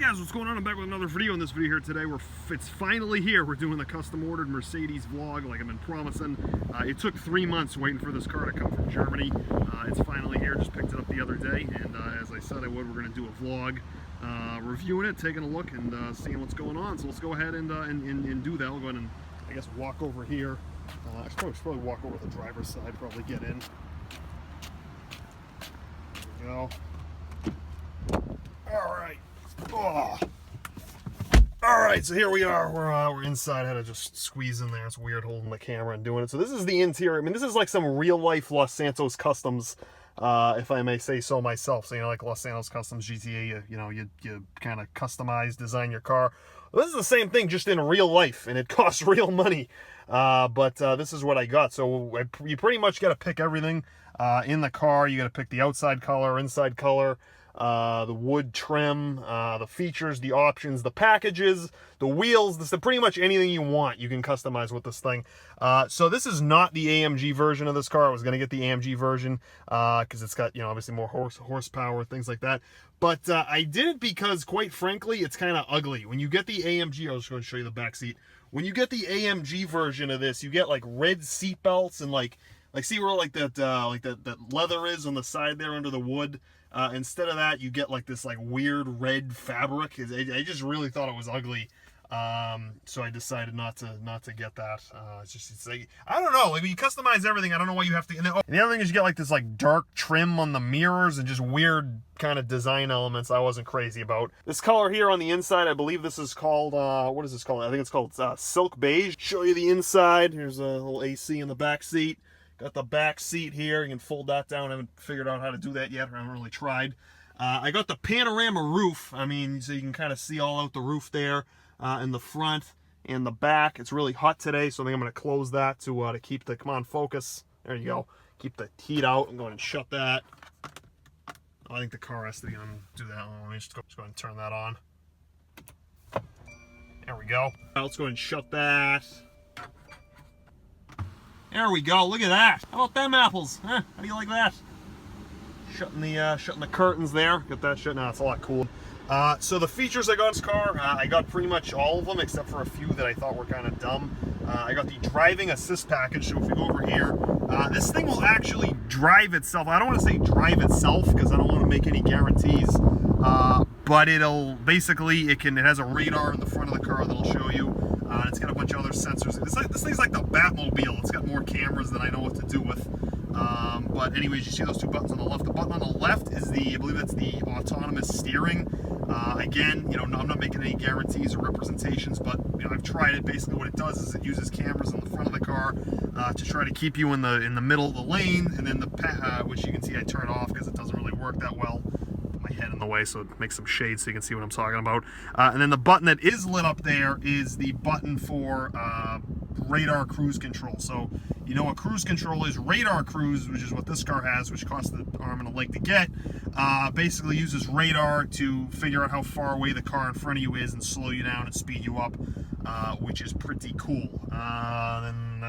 guys, what's going on? I'm back with another video. In this video here today, it's finally here. We're doing the custom ordered Mercedes vlog like I've been promising. It took 3 months waiting for this car to come from Germany. It's finally here. Just picked it up the other day, and as I said I would, we're going to do a vlog reviewing it, taking a look, and seeing what's going on. So let's go ahead and do that. I'll go ahead and, I guess, walk over here. I should probably walk over the driver's side, probably get in. There we go. All right. Oh. All right, so here we are. We're inside. I had to just squeeze in there. It's weird holding the camera and doing it. So this is the interior. I mean, this is like some real life Los Santos Customs, if I may say so myself. So, you know, like Los Santos Customs GTA, you kind of customize, design your car. Well, this is the same thing, just in real life, and it costs real money. But this is what I got. So you pretty much got to pick everything in the car. You got to pick the outside color, inside color, the wood trim, the features, the options, the packages, the wheels. This is pretty much anything you want you can customize with this thing. So this is not the AMG version of this car. I was going to get the AMG version because it's got, obviously more horsepower, things like that. But I did it because, quite frankly, it's kind of ugly. When you get the AMG, I was going to show you the back seat. When you get the AMG version of this, you get like red seat belts and like see where that leather is on the side there under the wood. Instead of that, you get like this like weird red fabric. I just really thought it was ugly, so I decided not to get that. It's like, I don't know, like when you customize everything, I don't know why you have to. And the other thing is you get like this like dark trim on the mirrors and just weird kind of design elements I wasn't crazy about. This color here on the inside, I believe this is called what is this called? I think it's called silk beige. Show you the inside. Here's a little AC in the back seat. Got the back seat here. You can fold that down. I haven't figured out how to do that yet. I haven't really tried. I got the panorama roof. I mean, so you can kind of see all out the roof there in the front and the back. It's really hot today, so I think I'm going to close that to keep the, come on, focus. There you go. Keep the heat out. I'm going to shut that. Oh, I think the car has to do that. Let me just go ahead and turn that on. There we go. Let's go ahead and shut that. There we go. Look at that. How about them apples? Huh? How do you like that? Shutting the curtains there. Get that shut. Now it's a lot cool. So the features I got in this car, I got pretty much all of them except for a few that I thought were kind of dumb. I got the driving assist package. So if we go over here, this thing will actually drive itself. I don't want to say drive itself because I don't want to make any guarantees. But it'll basically it has a radar in the front of the car that'll show you. It's got a bunch of other sensors. This thing's like the Batmobile. It's got more cameras than I know what to do with. But anyways, you see those two buttons on the left. The button on the left is I believe that's the autonomous steering. Again, I'm not making any guarantees or representations, but I've tried it. Basically, what it does is it uses cameras in the front of the car to try to keep you in the middle of the lane, and then which you can see I turn off because it doesn't really work that well. My head in the way so it makes some shade so you can see what I'm talking about. And then the button that is lit up there is the button for radar cruise control. So you know what cruise control is. Radar cruise, which is what this car has, which costs an arm and a leg to get, basically uses radar to figure out how far away the car in front of you is and slow you down and speed you up, which is pretty cool.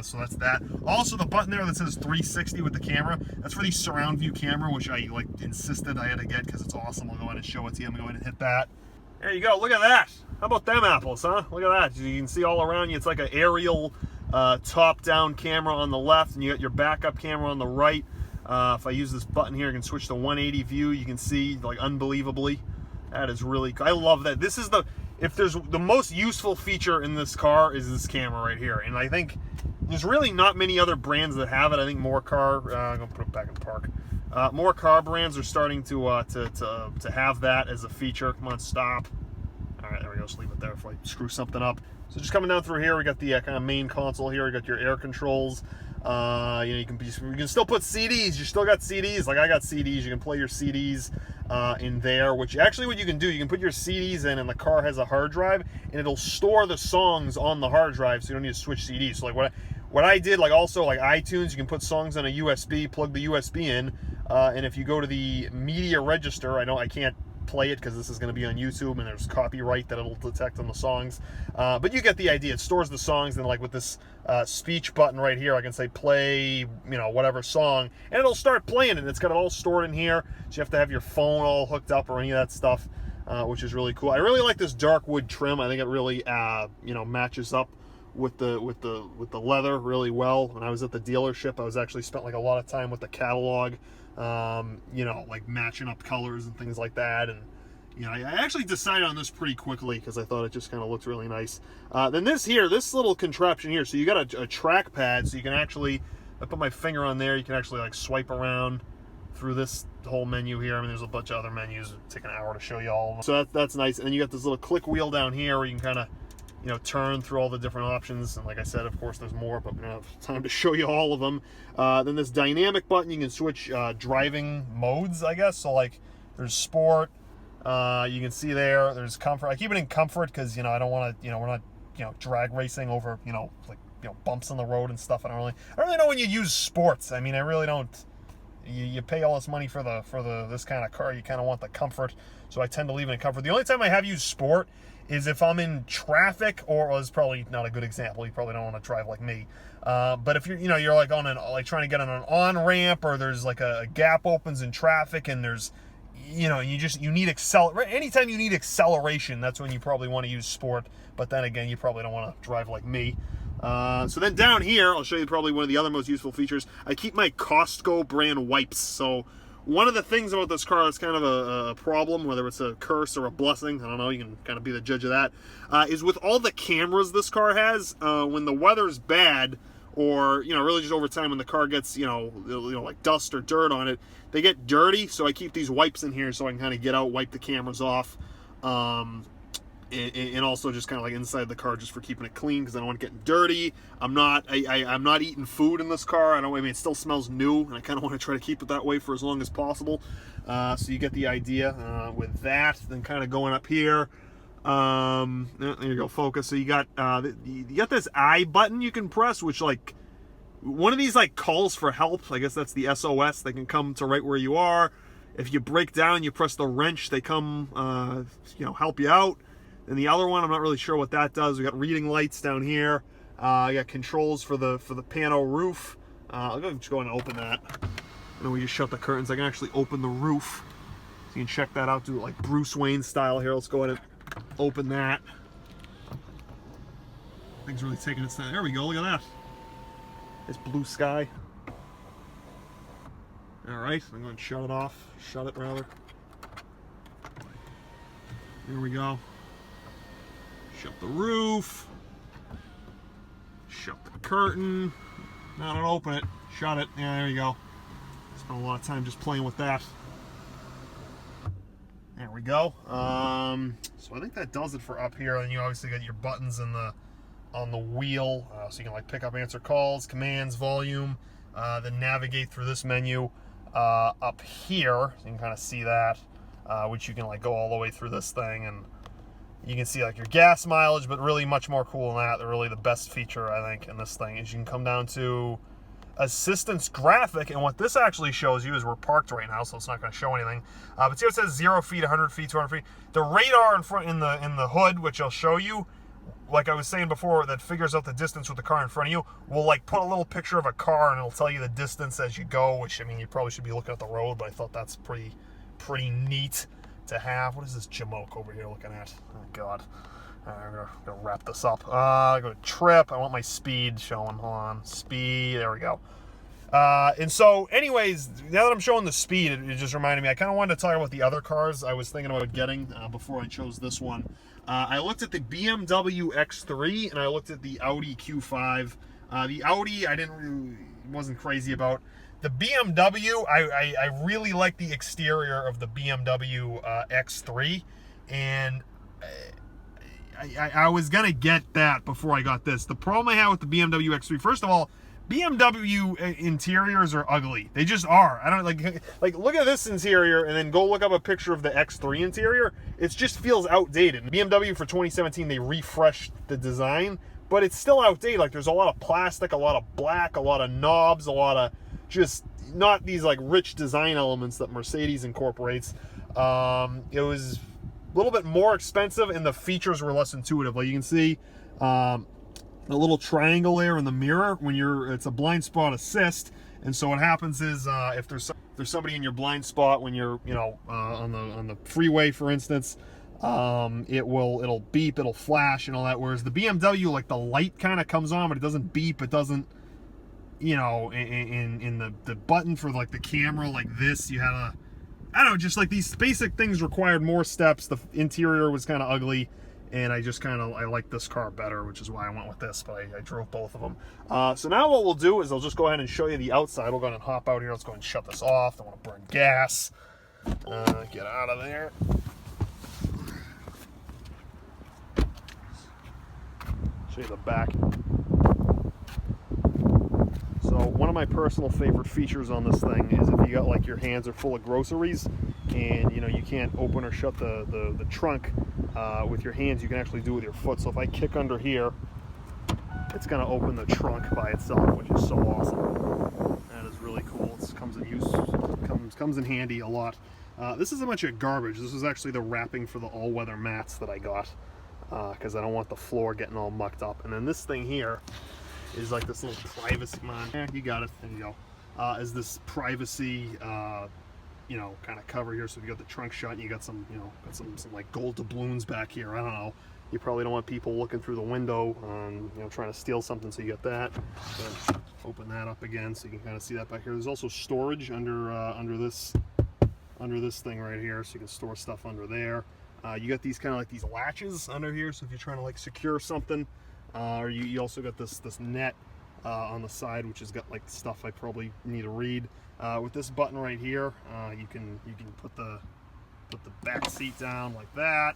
So that's that. Also, the button there that says 360 with the camera, that's for the surround view camera, which I insisted I had to get because it's awesome. I'll go ahead and show it to you. I'm going to go ahead and hit that. There you go. Look at that. How about them apples, huh? Look at that. You can see all around you. It's like an aerial top-down camera on the left, and you got your backup camera on the right. If I use this button here, I can switch to 180 view. You can see, like, unbelievably. That is really cool. I love that. This is if there's the most useful feature in this car is this camera right here. And I think there's really not many other brands that have it. I think more car, I'm going to put it back in park. More car brands are starting to have that as a feature. Come on, stop. All right, there we go. Just leave it there if I screw something up. So just coming down through here, we got the kind of main console here. We got your air controls. You can still put CDs. You still got CDs. Like I got CDs. You can play your CDs in there. Which actually, what you can do, you can put your CDs in, and the car has a hard drive, and it'll store the songs on the hard drive, so you don't need to switch CDs. So like what I did, like also like iTunes, you can put songs on a USB, plug the USB in, and if you go to the media register, I can't play it because this is going to be on YouTube and there's copyright that it'll detect on the songs, but you get the idea. It stores the songs, and like with this speech button right here, I can say play whatever song, and it'll start playing it. It's got it all stored in here, so you have to have your phone all hooked up or any of that stuff. which is really cool. I really like this dark wood trim. I think it really matches up with the leather really well. When I was at the dealership, I was actually spent like a lot of time with the catalog, like matching up colors and things like that. And I actually decided on this pretty quickly because I thought it just kind of looked really nice. Then this little contraption here, so you got a trackpad, so you can actually, I put my finger on there, you can actually like swipe around through this whole menu here. I mean, there's a bunch of other menus. It'll take an hour to show you all of them. So that's nice. And then you got this little click wheel down here where you can kind of, turn through all the different options. And like I said, of course, there's more, but we don't have time to show you all of them. Then this dynamic button, you can switch driving modes, I guess. So like there's sport. You can see there's comfort. I keep it in comfort because, I don't want to, we're not, drag racing over, bumps on the road and stuff. I don't really know when you use sports. I mean, I really don't. You pay all this money for this kind of car, you kind of want the comfort, so I tend to leave it in comfort. The only time I have used sport is if I'm in traffic, or well, it's probably not a good example. You probably don't want to drive like me, but if you're you're like trying to get on an on ramp, or there's like a gap opens in traffic, and there's you need anytime you need acceleration, that's when you probably want to use sport. But then again, you probably don't want to drive like me. So then down here, I'll show you probably one of the other most useful features. I keep my Costco brand wipes. So one of the things about this car that's kind of a problem, whether it's a curse or a blessing, I don't know, you can kind of be the judge of that, is with all the cameras this car has, when the weather's bad, or really just over time when the car gets like dust or dirt on it, they get dirty. So I keep these wipes in here so I can kind of get out, wipe the cameras off. And also just kind of like inside the car, just for keeping it clean, because I don't want it getting dirty. I'm not eating food in this car. I mean, it still smells new, and I kind of want to try to keep it that way for as long as possible. So you get the idea with that. Then kind of going up here, there you go, focus. So you got this I button you can press, which like one of these like calls for help. I guess that's the SOS. They can come to right where you are. If you break down, you press the wrench. They come, help you out. And the other one, I'm not really sure what that does. We got reading lights down here. I got controls for the pano roof. I'll just go and open that. And then we just shut the curtains. I can actually open the roof. So you can check that out, do it like Bruce Wayne style here. Let's go ahead and open that. Thing's really taking its time. There we go, look at that. It's blue sky. All right, I'm going to shut it off. Shut it, rather. Here we go. Shut the roof. Shut the curtain. No, don't open it. Shut it. Yeah, there you go. Spent a lot of time just playing with that. There we go. So I think that does it for up here. And you obviously got your buttons on the wheel, so you can like pick up, answer calls, commands, volume, then navigate through this menu up here. So you can kind of see that, which you can like go all the way through this thing, and you can see like your gas mileage, but really much more cool than that. They're really the best feature, I think, in this thing is you can come down to assistance graphic, and what this actually shows you is we're parked right now, so it's not going to show anything. But see how it says 0 feet, 100 feet, 200 feet? The radar in front in the hood, which I'll show you, like I was saying before, that figures out the distance with the car in front of you, will like put a little picture of a car, and it'll tell you the distance as you go, which, I mean, you probably should be looking at the road, but I thought that's pretty neat to have. What is this jamoke over here looking at? Oh God. I'm gonna wrap this up. I go to trip. I want my speed showing. Hold on. Speed. There we go. And so anyways, now that I'm showing the speed, it just reminded me, I kind of wanted to talk about the other cars I was thinking about getting before I chose this one. I looked at the BMW X3 and I looked at the Audi Q5. The Audi wasn't crazy about. The BMW, I really like the exterior of the BMW X3, and I was gonna get that before I got this. The problem I had with the BMW X3, first of all, BMW interiors are ugly. They just are. I don't like look at this interior and then go look up a picture of the X3 interior. It just feels outdated. BMW for 2017, they refreshed the design, but it's still outdated. Like there's a lot of plastic, a lot of black, a lot of knobs, a lot of just not these like rich design elements that Mercedes incorporates. It was a little bit more expensive and the features were less intuitive. Like you can see the little triangle there in the mirror when it's a blind spot assist, and so what happens is if there's somebody in your blind spot when you're on the freeway, for instance, it'll beep, it'll flash and all that. Whereas the BMW, like the light kind of comes on, but it doesn't beep. It doesn't, you know, in the button for like the camera, like this, you have a, I don't know, just like these basic things required more steps. The interior was kind of ugly, and I like this car better, which is why I went with this, but I drove both of them. So now what we'll do is I'll just go ahead and show you the outside. We'll go ahead and hop out here. Let's go ahead and shut this off. Don't want to burn gas. Get out of there. Show you the back. So one of my personal favorite features on this thing is if you got like your hands are full of groceries and you know you can't open or shut the trunk with your hands, you can actually do it with your foot. So if I kick under here, it's going to open the trunk by itself, which is so awesome. That is really cool. It comes in handy a lot. This isn't much of garbage. This is actually the wrapping for the all-weather mats that I got because I don't want the floor getting all mucked up. And then this thing here is like this little privacy, you got it, there you go, is this privacy, you know, kind of cover here. So if you got the trunk shut and you got some, you know, some like gold doubloons back here, I don't know, you probably don't want people looking through the window, you know, trying to steal something, so you get that. Then open that up again so you can kind of see that back here. There's also storage under this thing right here, so you can store stuff under there. You got these kind of like these latches under here, so if you're trying to like secure something, or you also got this net on the side, which has got like stuff I probably need to read. With this button right here, you can put the back seat down like that,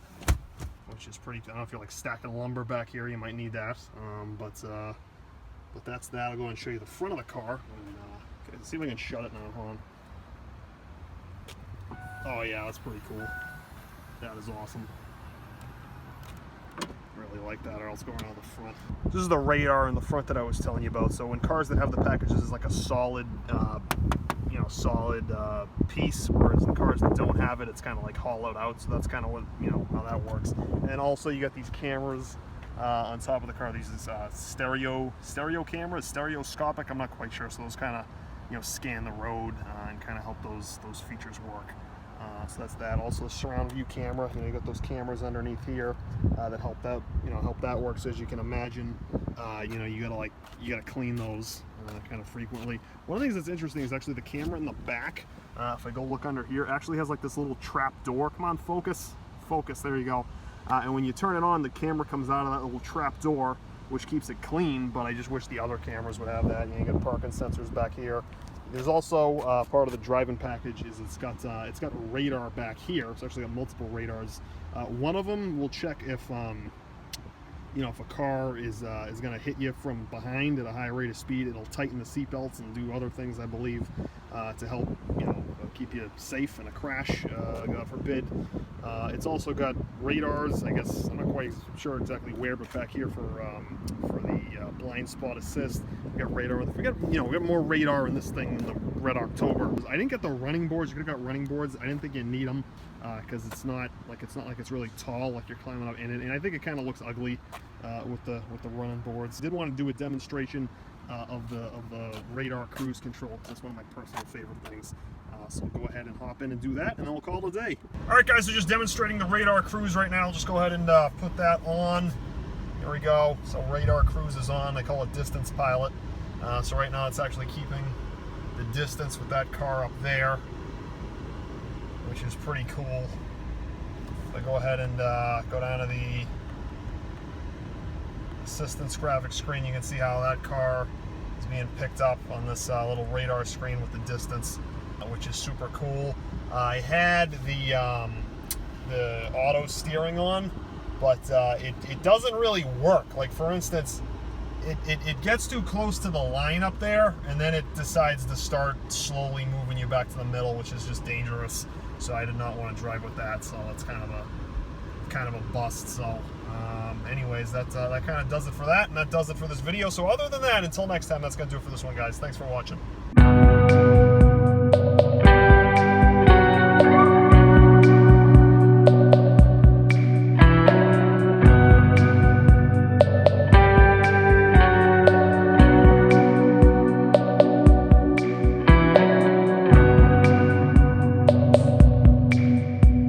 which is pretty. I don't know if you're like stacking lumber back here, you might need that. But that's that. I'll go and show you the front of the car. And, okay, let's see if I can shut it now. Hold on. Oh yeah, that's pretty cool. That is awesome. Really like that. Or else going on the front. This is the radar in the front that I was telling you about. So in cars that have the packages, is like a solid, you know, solid piece. Whereas in cars that don't have it, it's kind of like hollowed out. So that's kind of what, you know, how that works. And also you got these cameras on top of the car. These is stereo cameras, stereoscopic. I'm not quite sure. So those kind of, you know, scan the road and kind of help those features work. So that's that. Also, a surround view camera. You know, you got those cameras underneath here that help that work. So as you can imagine, you know, you gotta clean those kind of frequently. One of the things that's interesting is actually the camera in the back. If I go look under here, actually has like this little trap door. Come on, focus. There you go. And when you turn it on, the camera comes out of that little trap door, which keeps it clean. But I just wish the other cameras would have that. You got parking sensors back here. There's also part of the driving package is it's got radar back here. It's actually got multiple radars. One of them will check if you know, if a car is going to hit you from behind at a high rate of speed. It'll tighten the seatbelts and do other things, I believe, to help, you know, keep you safe in a crash, God forbid. It's also got radars. I guess I'm not quite sure exactly where, but back here for the blind spot assist. We got radar. We got more radar in this thing than the Red October. I didn't get the running boards. You could have got running boards. I didn't think you need them because it's not like it's really tall, like you're climbing up in it. And I think it kind of looks ugly with the running boards. I did want to do a demonstration of the radar cruise control. That's one of my personal favorite things. So we'll go ahead and hop in and do that, and then we'll call it a day. All right, guys, so just demonstrating the radar cruise right now. I'll just go ahead and put that on. Here we go. So radar cruise is on. They call it distance pilot. So right now it's actually keeping the distance with that car up there, which is pretty cool. So I go ahead and go down to the assistance graphic screen. You can see how that car is being picked up on this little radar screen with the distance, which is super cool. I had the auto steering on, but it doesn't really work. Like, for instance, it gets too close to the line up there, and then it decides to start slowly moving you back to the middle, which is just dangerous. So I did not want to drive with that. So that's kind of a bust. So anyways, that kind of does it for that, and that does it for this video. So other than that, until next time, that's gonna do it for this one, guys. Thanks for watching.